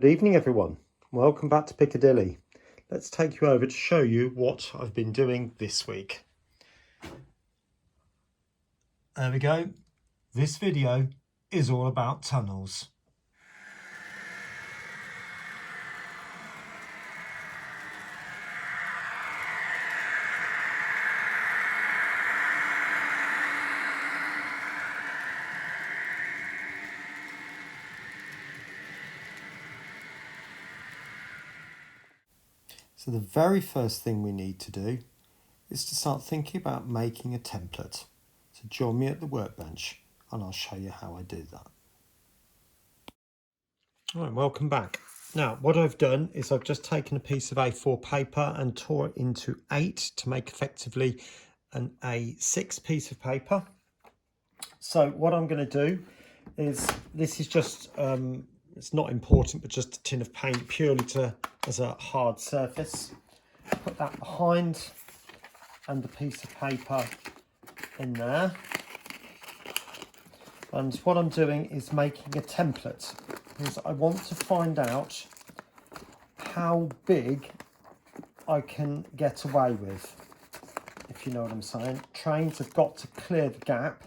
Good evening everyone, welcome back to Piccadilly. Let's take you over to show you what I've been doing this week. There we go. This video is all about tunnels. So the very first thing we need to do is to start thinking about making a template. So join me at the workbench and I'll show you how I do that. All right, welcome back. Now what I've done is I've just taken a piece of A4 paper and tore it into 8 to make effectively an A6 piece of paper. So what I'm going to do is, this is just it's not important, but just a tin of paint purely as a hard surface. Put that behind and the piece of paper in there. And what I'm doing is making a template, because I want to find out how big I can get away with, if you know what I'm saying. Trains have got to clear the gap,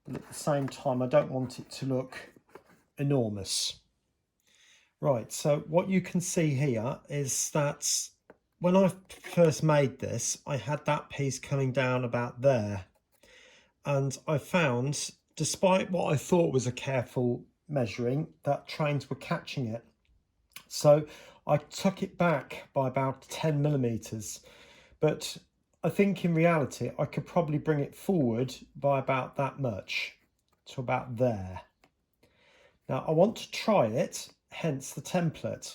but at the same time I don't want it to look enormous. Right, so what you can see here is that when I first made this, I had that piece coming down about there. And I found, despite what I thought was a careful measuring, that trains were catching it. So I took it back by about 10 millimeters. But I think in reality, I could probably bring it forward by about that much, to about there. Now I want to try it, hence the template,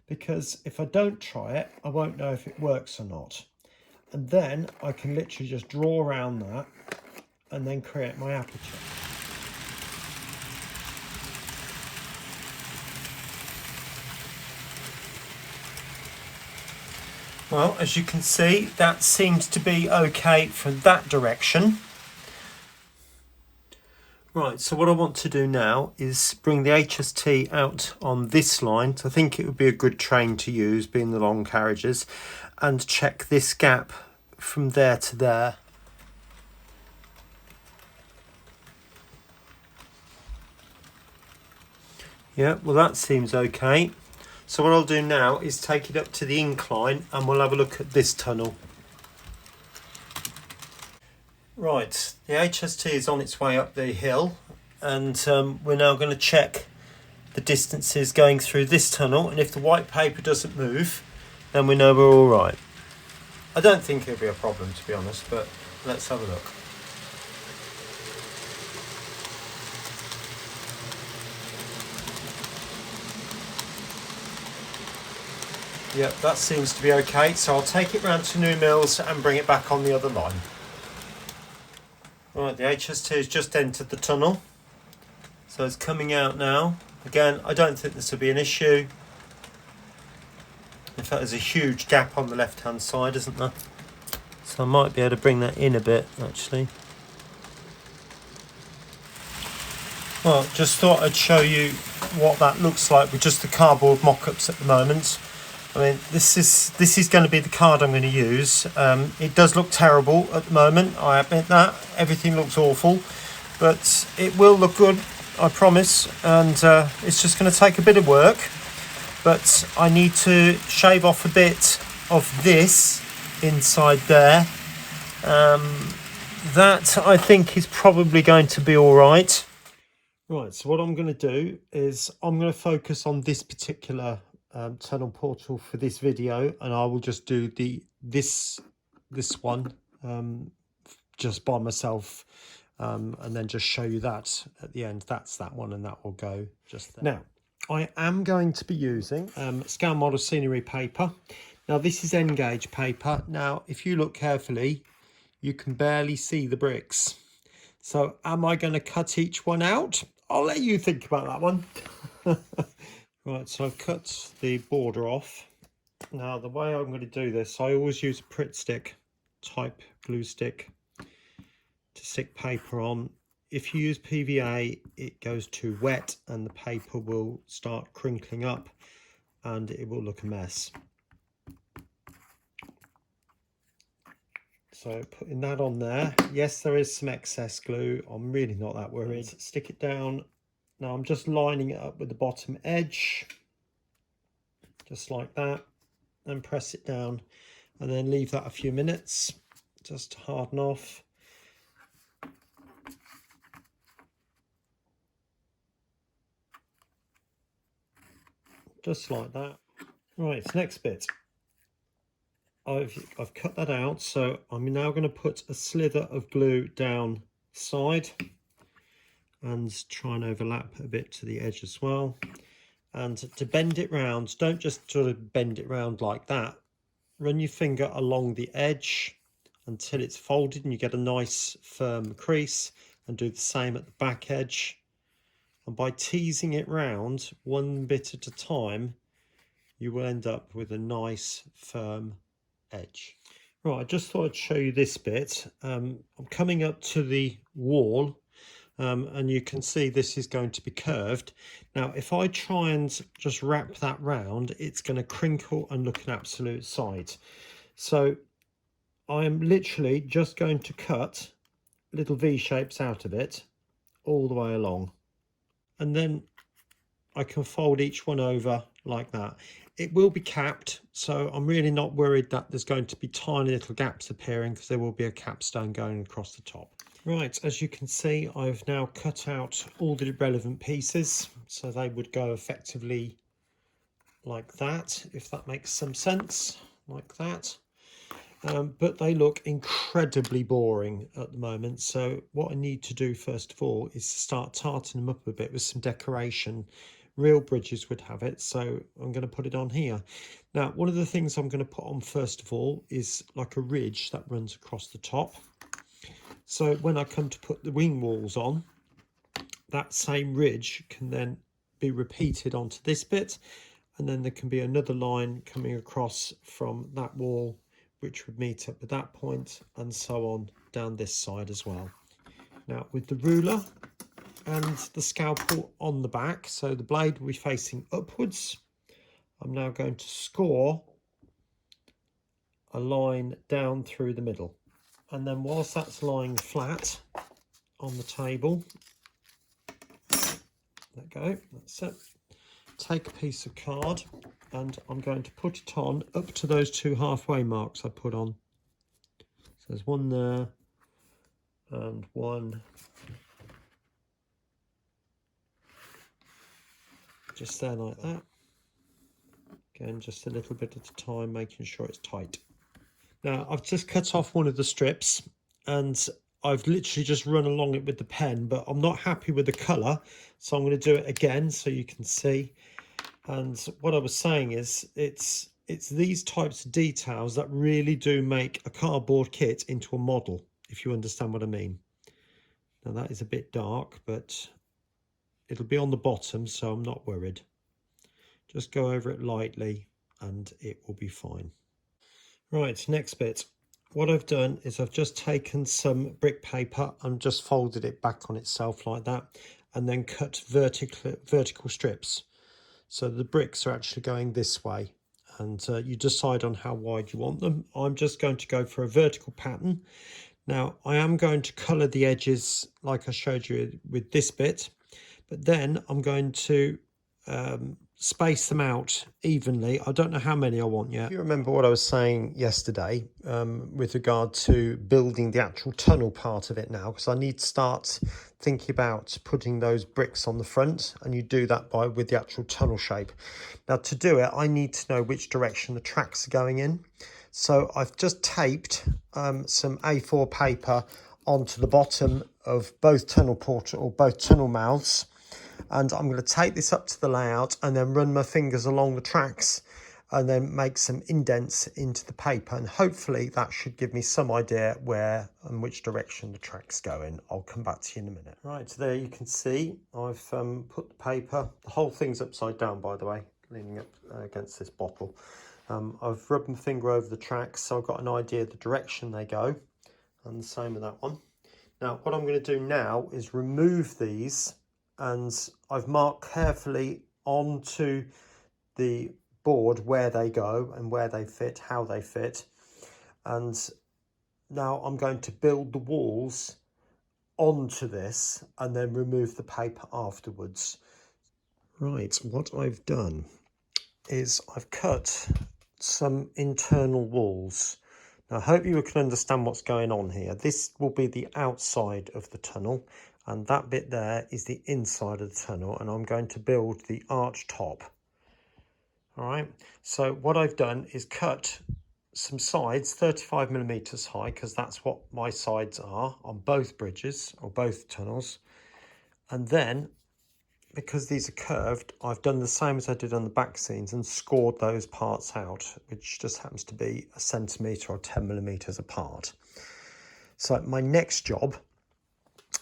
because if I don't try it, I won't know if it works or not. And then I can literally just draw around that and then create my aperture. Well, as you can see, that seems to be okay for that direction. Right, so what I want to do now is bring the HST out on this line. So I think it would be a good train to use, being the long carriages, and check this gap from there to there. Yeah, well that seems okay. So what I'll do now is take it up to the incline and we'll have a look at this tunnel. Right, the HST is on its way up the hill, and we're now going to check the distances going through this tunnel, and if the white paper doesn't move, then we know we're all right. I don't think it'll be a problem, to be honest, but let's have a look. Yep, that seems to be okay, so I'll take it round to New Mills and bring it back on the other line. Right, the HST has just entered the tunnel, so it's coming out now. Again, I don't think this will be an issue. In fact, there's a huge gap on the left hand side, isn't there? So I might be able to bring that in a bit, actually. Well, just thought I'd show you what that looks like with just the cardboard mock-ups at the moment. I mean, this is going to be the card I'm going to use. It does look terrible at the moment, I admit that. Everything looks awful, but it will look good, I promise. And it's just going to take a bit of work, but I need to shave off a bit of this inside there. That I think is probably going to be all right. Right, so what I'm going to do is I'm going to focus on this particular tunnel portal for this video, and I will just do this one just by myself, and then just show you that at the end. That's that one, and that will go just there. Now I am going to be using scale model scenery paper. Now this is N-gauge paper. Now if you look carefully, you can barely see the bricks. So am I going to cut each one out? I'll let you think about that one. Right, so I've cut the border off. Now the way I'm going to do this, I always use a Pritt stick type glue stick to stick paper on. if you use PVA, it goes too wet and the paper will start crinkling up and it will look a mess. So putting that on there, yes, there is some excess glue. I'm really not that worried. Stick it down. Now I'm just lining it up with the bottom edge, just like that, and press it down, and then leave that a few minutes just to harden off. Just like that. Right, next bit. I've cut that out, so I'm now going to put a slither of glue down the side and try and overlap a bit to the edge as well. And to bend it round, don't just sort of bend it round like that. Run your finger along the edge until it's folded and you get a nice firm crease, and do the same at the back edge. And by teasing it round one bit at a time, you will end up with a nice firm edge. Right, I just thought I'd show you this bit. I'm coming up to the wall, and you can see this is going to be curved. Now, if I try and just wrap that round, it's going to crinkle and look an absolute sight. So I'm literally just going to cut little V shapes out of it all the way along. And then I can fold each one over like that. It will be capped, so I'm really not worried that there's going to be tiny little gaps appearing, because there will be a capstone going across the top. Right, as you can see, I've now cut out all the relevant pieces, so they would go effectively like that, if that makes some sense, like that. But they look incredibly boring at the moment, so what I need to do first of all is to start tarting them up a bit with some decoration. Real bridges would have it, so I'm going to put it on here. Now, one of the things I'm going to put on first of all is like a ridge that runs across the top. So when I come to put the wing walls on, that same ridge can then be repeated onto this bit, and then there can be another line coming across from that wall which would meet up with that point, and so on down this side as well. Now, with the ruler and the scalpel on the back, so the blade will be facing upwards, I'm now going to score a line down through the middle. And then whilst that's lying flat on the table, let go, that's it. Take a piece of card and I'm going to put it on up to those two halfway marks I put on. So there's one there and one just there like that. Again, just a little bit at a time, making sure it's tight. Now, I've just cut off one of the strips and I've literally just run along it with the pen, but I'm not happy with the colour, so I'm going to do it again so you can see. And what I was saying is it's these types of details that really do make a cardboard kit into a model, if you understand what I mean. Now, that is a bit dark, but it'll be on the bottom, so I'm not worried. Just go over it lightly and it will be fine. Right, next bit. What I've done is I've just taken some brick paper and just folded it back on itself like that, and then cut vertical strips. So the bricks are actually going this way, and you decide on how wide you want them. I'm just going to go for a vertical pattern. Now, I am going to colour the edges like I showed you with this bit, but then I'm going to space them out evenly. I don't know how many I want yet. If you remember what I was saying yesterday with regard to building the actual tunnel part of it now, because I need to start thinking about putting those bricks on the front, and you do that with the actual tunnel shape. Now, to do it, I need to know which direction the tracks are going in. So I've just taped some A4 paper onto the bottom of both tunnel mouths. And I'm going to take this up to the layout and then run my fingers along the tracks and then make some indents into the paper. And hopefully that should give me some idea where and which direction the track's going. I'll come back to you in a minute. Right, so there you can see I've put the paper, the whole thing's upside down, by the way, leaning up against this bottle. I've rubbed my finger over the tracks, so I've got an idea of the direction they go, and the same with that one. Now what I'm going to do now is remove these, and I've marked carefully onto the board where they go and where they fit, how they fit. And now I'm going to build the walls onto this and then remove the paper afterwards. Right, what I've done is I've cut some internal walls. Now I hope you can understand what's going on here. This will be the outside of the tunnel, and that bit there is the inside of the tunnel, and I'm going to build the arch top. All right, so what I've done is cut some sides 35mm high, because that's what my sides are on both bridges or both tunnels. And then, because these are curved, I've done the same as I did on the back scenes and scored those parts out, which just happens to be 1 centimetre or 10mm apart. So my next job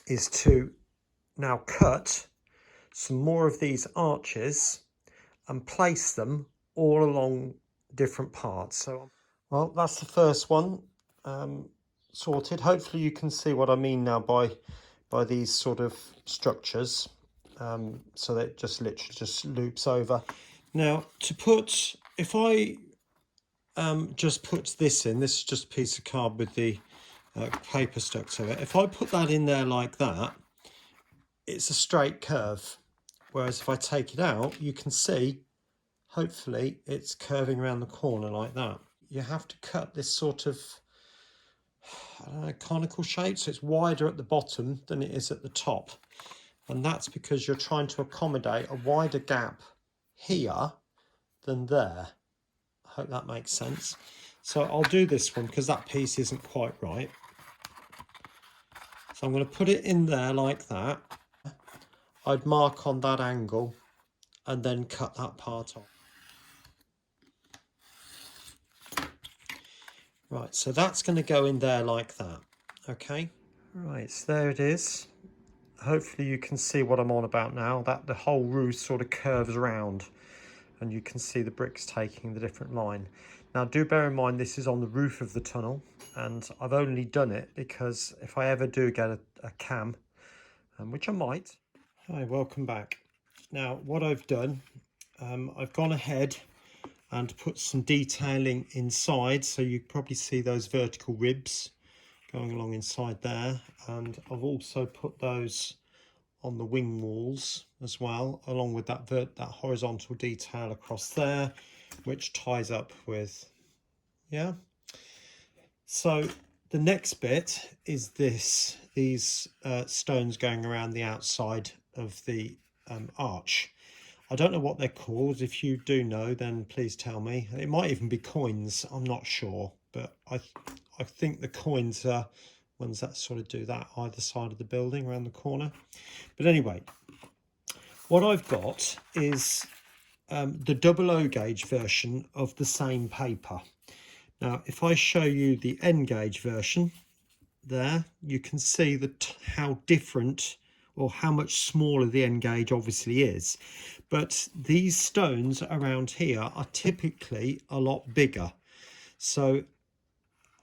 is to now cut some more of these arches and place them all along different parts. So, well, that's the first one sorted. Hopefully you can see what I mean now by these sort of structures. So that it just literally just loops over. Now to put, if I just put this in, this is just a piece of card with the paper stuck to it. If I put that in there like that, it's a straight curve. Whereas if I take it out, you can see, hopefully, it's curving around the corner like that. You have to cut this sort of, I don't know, conical shape, so it's wider at the bottom than it is at the top. And that's because you're trying to accommodate a wider gap here than there. I hope that makes sense. So I'll do this one because that piece isn't quite right. So I'm going to put it in there like that. I'd mark on that angle and then cut that part off. Right, so that's going to go in there like that. Okay. Right, so there it is. Hopefully you can see what I'm on about now, that the whole roof sort of curves around and you can see the bricks taking the different line. Now do bear in mind this is on the roof of the tunnel, and I've only done it because if I ever do get a cam, which I might. Hi, welcome back. Now what I've done, I've gone ahead and put some detailing inside, so you probably see those vertical ribs going along inside there, and I've also put those on the wing walls as well, along with that horizontal detail across there, which ties up with, yeah. So the next bit is these stones going around the outside of the arch. I don't know what they're called. If you do know, then please tell me. It might even be coins, I'm not sure, but I think the coins are ones that sort of do that either side of the building around the corner. But anyway, what I've got is the 00 gauge version of the same paper. Now if I show you the N gauge version there, you can see how different or how much smaller the N gauge obviously is. But these stones around here are typically a lot bigger. So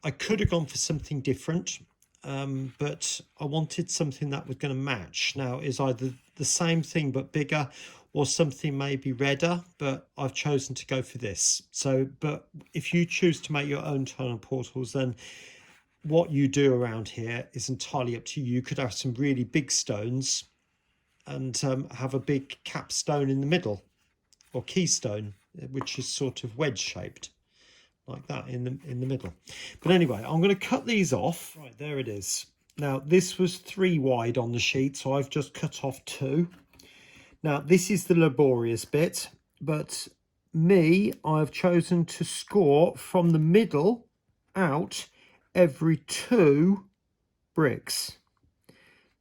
I could have gone for something different, but I wanted something that was going to match. Now is either the same thing but bigger, or something maybe redder, but I've chosen to go for this. So, but if you choose to make your own tunnel portals, then what you do around here is entirely up to you. You could have some really big stones and have a big capstone in the middle, or keystone, which is sort of wedge shaped like that in the middle. But anyway, I'm going to cut these off. Right, there it is. Now this was 3 wide on the sheet, so I've just cut off 2. Now this is the laborious bit, but I've chosen to score from the middle out every 2 bricks.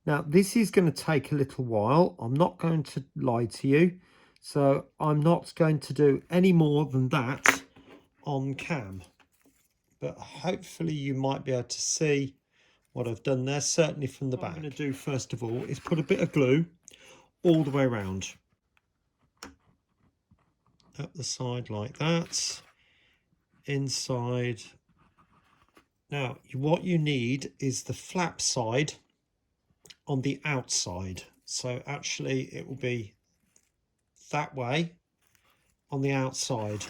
Now this is going to take a little while, I'm not going to lie to you, so I'm not going to do any more than that on cam, but hopefully you might be able to see what I've done there, certainly from the back. What I'm going to do first of all is put a bit of glue all the way around, up the side like that, inside. Now what you need is the flap side on the outside. So actually it will be that way on the outside.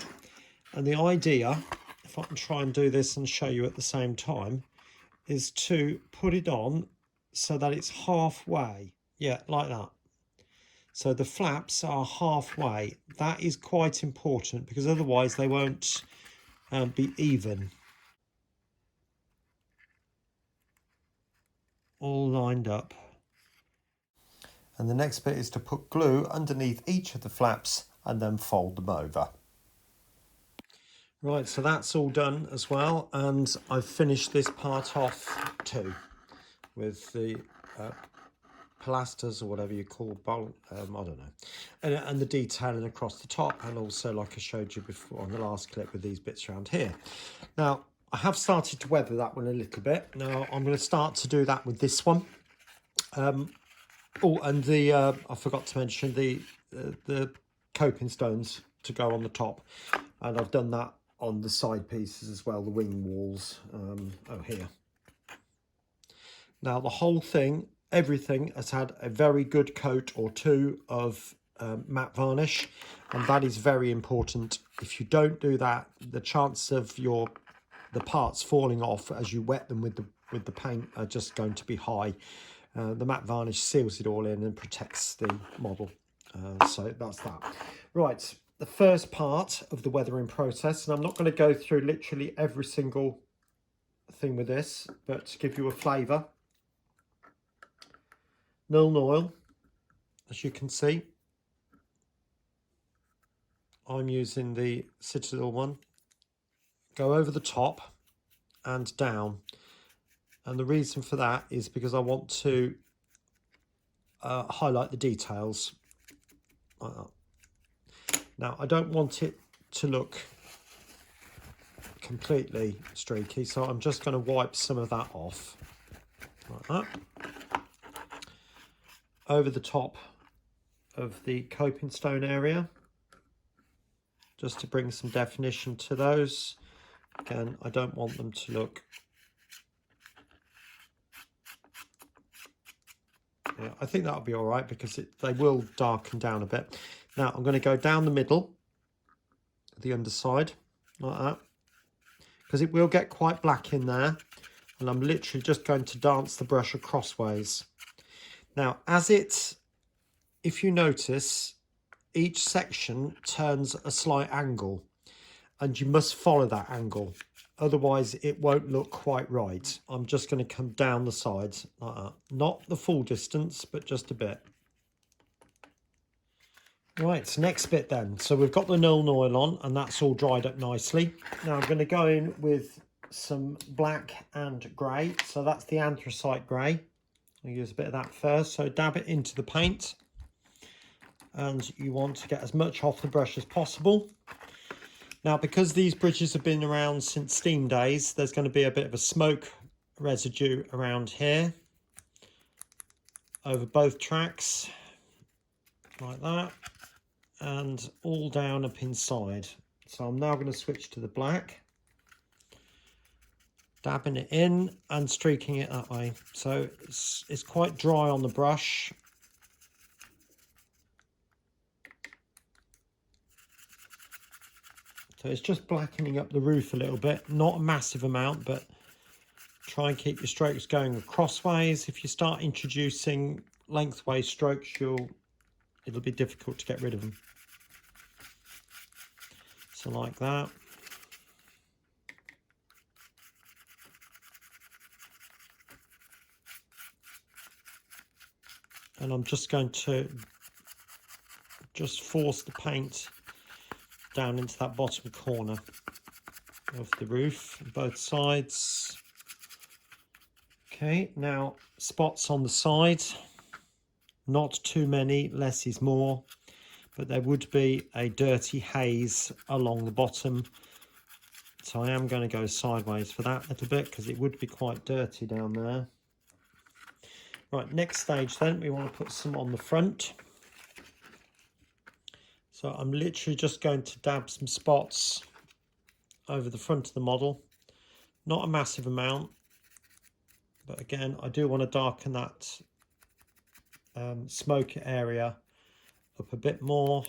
And the idea, if I can try and do this and show you at the same time, is to put it on so that it's halfway. Yeah, like that. So the flaps are halfway. That is quite important because otherwise they won't be even. All lined up. And the next bit is to put glue underneath each of the flaps and then fold them over. Right, so that's all done as well, and I've finished this part off too with the pilasters or whatever you call I don't know, and the detailing across the top, and also like I showed you before on the last clip with these bits around here. Now I have started to weather that one a little bit. Now I'm going to start to do that with this one. Oh, and the I forgot to mention the coping stones to go on the top, and I've done that on the side pieces as well, the wing walls. Oh, here. Now the whole thing, everything has had a very good coat or two of matte varnish, and that is very important. If you don't do that, the chance of the parts falling off as you wet them with the paint are just going to be high. The matte varnish seals it all in and protects the model. So that's that. Right, the first part of the weathering process, and I'm not going to go through literally every single thing with this, but to give you a flavour. Nuln oil, as you can see. I'm using the Citadel one. Go over the top and down. And the reason for that is because I want to highlight the details like that. Now I don't want it to look completely streaky, so I'm just going to wipe some of that off like that over the top of the coping stone area, just to bring some definition to those. Again, I don't want them to look, yeah, I think that'll be all right because they will darken down a bit. Now I'm going to go down the middle, the underside, like that, because it will get quite black in there, and I'm literally just going to dance the brush acrossways. Now, if you notice, each section turns a slight angle, and you must follow that angle, otherwise it won't look quite right. I'm just going to come down the sides like that, not the full distance, but just a bit. Right, next bit then. So we've got the Nuln oil on, and that's all dried up nicely. Now I'm going to go in with some black and grey. So that's the anthracite grey. I'll use a bit of that first. So dab it into the paint, and you want to get as much off the brush as possible. Now, because these bridges have been around since steam days, there's going to be a bit of a smoke residue around here over both tracks like that, and all down up inside. So I'm now going to switch to the black, dabbing it in and streaking it that way. So it's quite dry on the brush. So it's just blackening up the roof a little bit, not a massive amount, but try and keep your strokes going crossways. If you start introducing lengthways strokes, it'll be difficult to get rid of them. So like that. And I'm just going to force the paint down into that bottom corner of the roof, both sides. Okay, now spots on the side, not too many, less is more, but there would be a dirty haze along the bottom. So I am going to go sideways for that little bit because it would be quite dirty down there. Right, next stage then, we want to put some on the front. So I'm literally just going to dab some spots over the front of the model. Not a massive amount, but again, I do want to darken that smoke area up a bit more.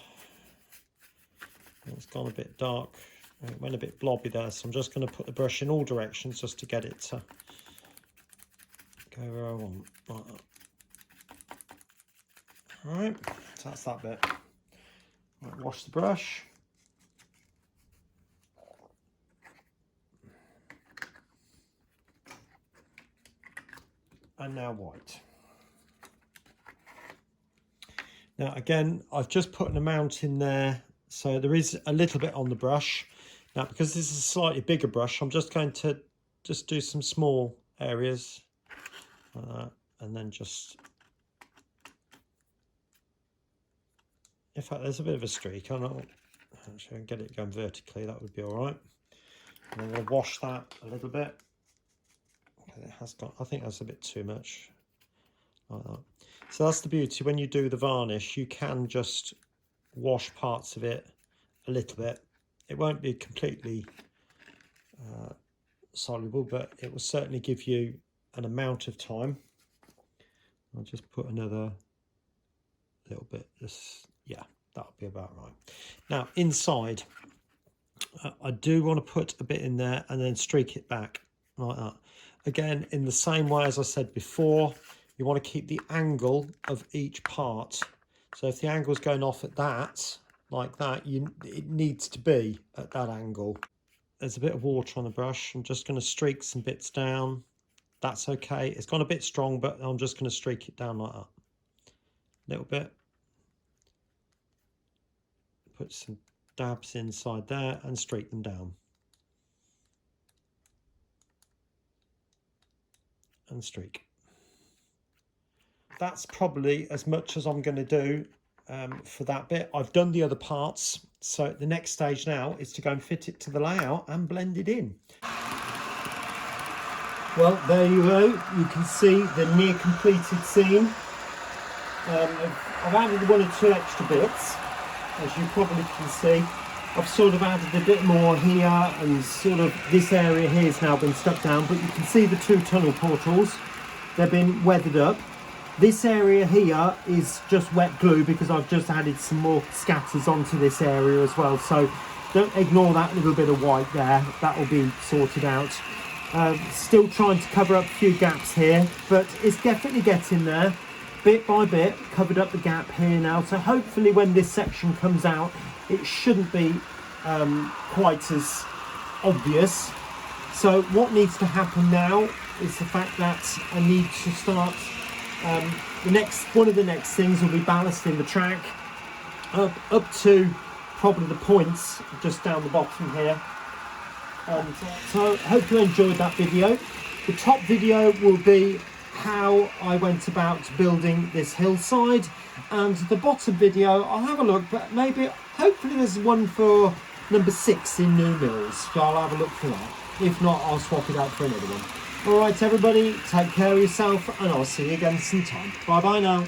It's gone a bit dark. It went a bit blobby there, so I'm just going to put the brush in all directions just to get it to go where I want, like that. Alright, so that's that bit. Right, wash the brush. And now white. Now again, I've just put an amount in there, so there is a little bit on the brush. Now because this is a slightly bigger brush, I'm just going to do some small areas like that, and then just, in fact there's a bit of a streak. I'm not actually I can get it going vertically, that would be all right. And I'm going to wash that a little bit. It has got, I think that's a bit too much, like that. So that's the beauty, when you do the varnish, you can just wash parts of it a little bit. It won't be completely soluble, but it will certainly give you an amount of time. I'll just put another little bit, this, yeah, that'll be about right. Now inside, I do want to put a bit in there and then streak it back like that. Again, in the same way as I said before, you want to keep the angle of each part. So if the angle's going off at that, like that, it needs to be at that angle. There's a bit of water on the brush. I'm just going to streak some bits down. That's okay. It's gone a bit strong, but I'm just going to streak it down like that. A little bit. Put some dabs inside there and streak them down. And streak. That's probably as much as I'm going to do for that bit. I've done the other parts, so the next stage now is to go and fit it to the layout and blend it in. Well, there you go. You can see the near completed scene. I've added 1 or 2 extra bits, as you probably can see. I've sort of added a bit more here, and sort of this area here has now been stuck down, but you can see the 2 tunnel portals. They've been weathered up. This area here is just wet glue because I've just added some more scatters onto this area as well. So don't ignore that little bit of white there. That will be sorted out. Still trying to cover up a few gaps here, but it's definitely getting there. Bit by bit, covered up the gap here now. So hopefully when this section comes out, it shouldn't be quite as obvious. So what needs to happen now is the fact that I need to start, one of the next things will be ballasting the track up to probably the points just down the bottom here. So I hope you enjoyed that video. The top video will be how I went about building this hillside, and the bottom video I'll have a look, but maybe hopefully there's one for number 6 in New Mills, so I'll have a look for that. If not, I'll swap it out for another one. Alright everybody, take care of yourself, and I'll see you again sometime. Bye bye now.